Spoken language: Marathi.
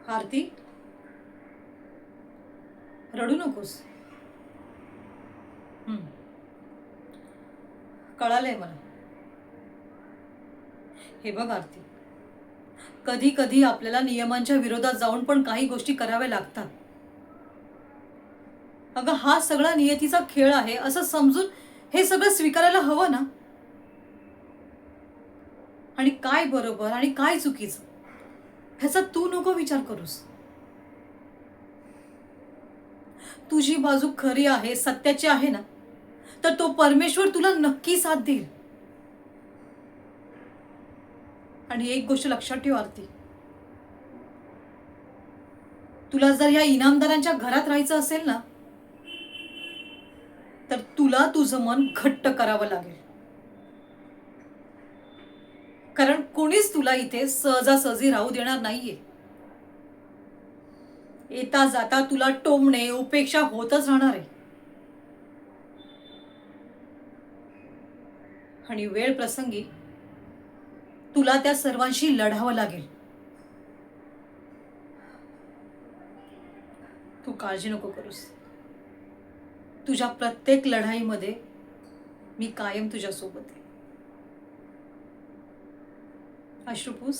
आरती, रडू नकोस. हं, कळालंय मला. हे बघ आरती, कधी कधी आपल्याला नियमांच्या विरोधात जाऊन पण काही गोष्टी कराव्या लागतात. अगं, हा सगळा नियतीचा खेळ आहे असं समजून हे सगळं स्वीकारायला हवं ना. आणि काय बरोबर आणि काय चुकीचं ह्याचा तू नको विचार करूस. तुझी बाजू खरी आहे, सत्याची आहे ना, तर तो परमेश्वर तुला नक्की साथ देईल. आणि एक गोष्ट लक्षात ठेव आरती, तुला जर ह्या इनामदारांच्या घरात राहायचं असेल ना, तर तुला तुझं मन घट्ट करावं लागेल. कारण कोणीच तुला इथे सहजासहजी राहू देणार नाहीये. येता जाता तुला टोमणे उपेक्षा होतच राहणार आहे. आणि वेळ प्रसंगी तुला त्या सर्वांशी लढावं लागेल. तू काळजी नको करूस. तुझ्या प्रत्येक लढाईमध्ये मी कायम तुझ्या सोबत आहे. अश्रुपूस.